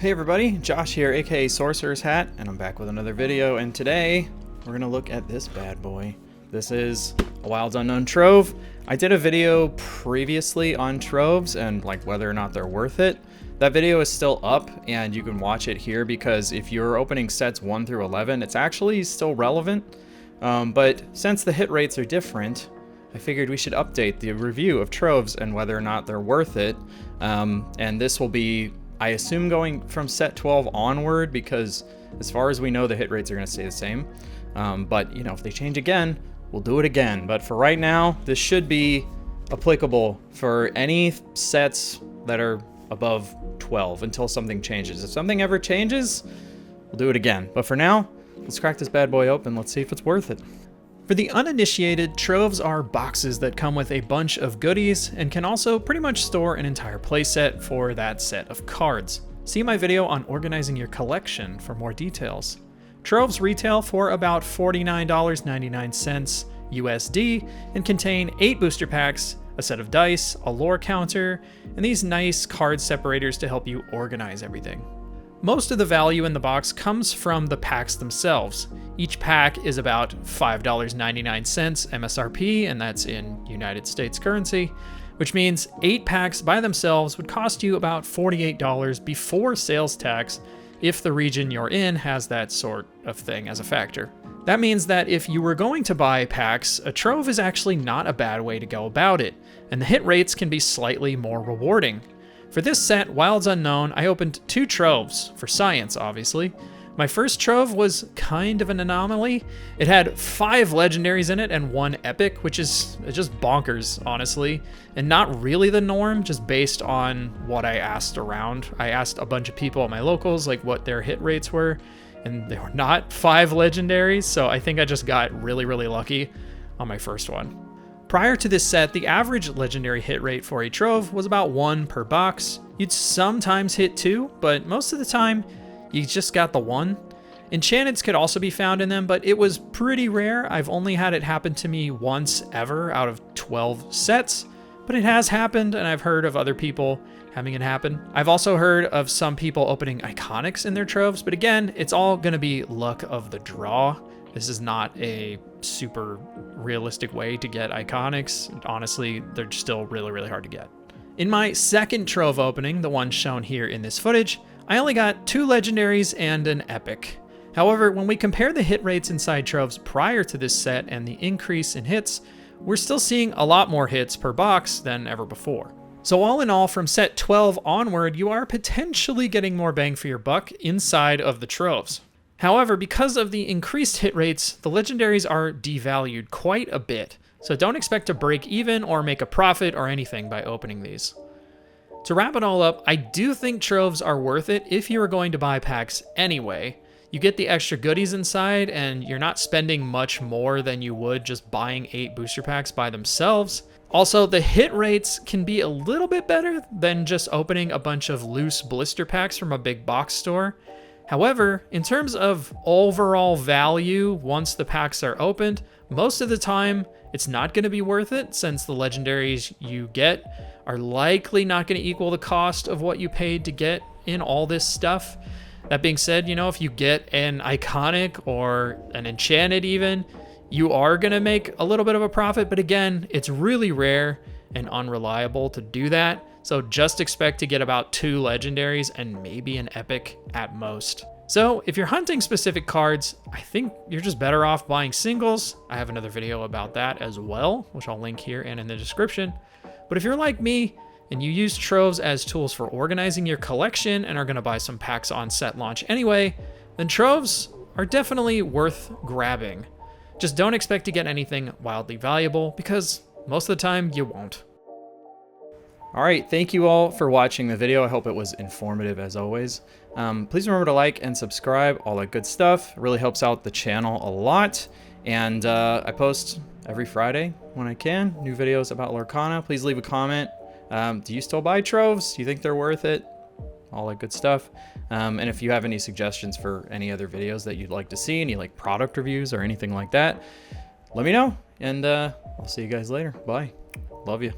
Hey everybody, Josh here, aka Sorcerer's Hat, and I'm back with another video, and today we're gonna look at this bad boy. This is a Wilds Unknown Trove. I did a video previously on Troves and like whether or not they're worth it. That video is still up and you can watch it here because if you're opening sets 1 through 11, it's actually still relevant. But since the hit rates are different, I figured we should update the review of Troves and whether or not they're worth it. And this will be, I assume, going from set 12 onward because as far as we know, the hit rates are going to stay the same. But you know, if they change again, we'll do it again. But for right now, this should be applicable for any sets that are above 12 until something changes. If something ever changes, we'll do it again. But for now, let's crack this bad boy open. Let's see if it's worth it. For the uninitiated, Troves are boxes that come with a bunch of goodies and can also pretty much store an entire playset for that set of cards. See my video on organizing your collection for more details. Troves retail for about $49.99 USD and contain 8 booster packs, a set of dice, a lore counter, and these nice card separators to help you organize everything. Most of the value in the box comes from the packs themselves. Each pack is about $5.99 MSRP, and that's in United States currency, which means 8 packs by themselves would cost you about $48 before sales tax if the region you're in has that sort of thing as a factor. That means that if you were going to buy packs, a Trove is actually not a bad way to go about it, and the hit rates can be slightly more rewarding. For this set, Wilds Unknown, I opened 2 Troves, for science obviously. My first Trove was kind of an anomaly. It had 5 legendaries in it and 1 epic, which is just bonkers, honestly, and not really the norm, just based on what I asked around. I asked a bunch of people at my locals like what their hit rates were, and they were not 5 legendaries, so I think I just got really lucky on my first one. Prior to this set, the average legendary hit rate for a Trove was about 1 per box. You'd sometimes hit 2, but most of the time, you just got the 1. Enchanteds could also be found in them, but it was pretty rare. I've only had it happen to me once ever out of 12 sets, but it has happened, and I've heard of other people having it happen. I've also heard of some people opening iconics in their Troves, but again, it's all gonna be luck of the draw. This is not a super realistic way to get iconics. Honestly, they're still really hard to get. In my second Trove opening, the one shown here in this footage, I only got 2 legendaries and an epic. However, when we compare the hit rates inside Troves prior to this set and the increase in hits, we're still seeing a lot more hits per box than ever before. So all in all, from set 12 onward, you are potentially getting more bang for your buck inside of the Troves. However, because of the increased hit rates, the legendaries are devalued quite a bit, so don't expect to break even or make a profit or anything by opening these. To wrap it all up, I do think Troves are worth it if you are going to buy packs anyway. You get the extra goodies inside, and you're not spending much more than you would just buying 8 booster packs by themselves. Also, the hit rates can be a little bit better than just opening a bunch of loose blister packs from a big box store. However, in terms of overall value, once the packs are opened, most of the time it's not going to be worth it since the legendaries you get are likely not going to equal the cost of what you paid to get in all this stuff. That being said, you know, if you get an iconic or an enchanted even, you are going to make a little bit of a profit, but again, it's really rare and unreliable to do that. So just expect to get about 2 legendaries and maybe an epic at most. So if you're hunting specific cards, I think you're just better off buying singles. I have another video about that as well, which I'll link here and in the description. But if you're like me and you use Troves as tools for organizing your collection and are gonna buy some packs on set launch anyway, then Troves are definitely worth grabbing. Just don't expect to get anything wildly valuable because most of the time you won't. All right, thank you all for watching the video. I hope it was informative as always. Please remember to like and subscribe, all that good stuff. It really helps out the channel a lot. And I post every Friday when I can, new videos about Lorcana. Please leave a comment. Do you still buy Troves? Do you think they're worth it? All that good stuff. And if you have any suggestions for any other videos that you'd like to see, any like product reviews or anything like that, let me know. And I'll see you guys later. Bye. Love you.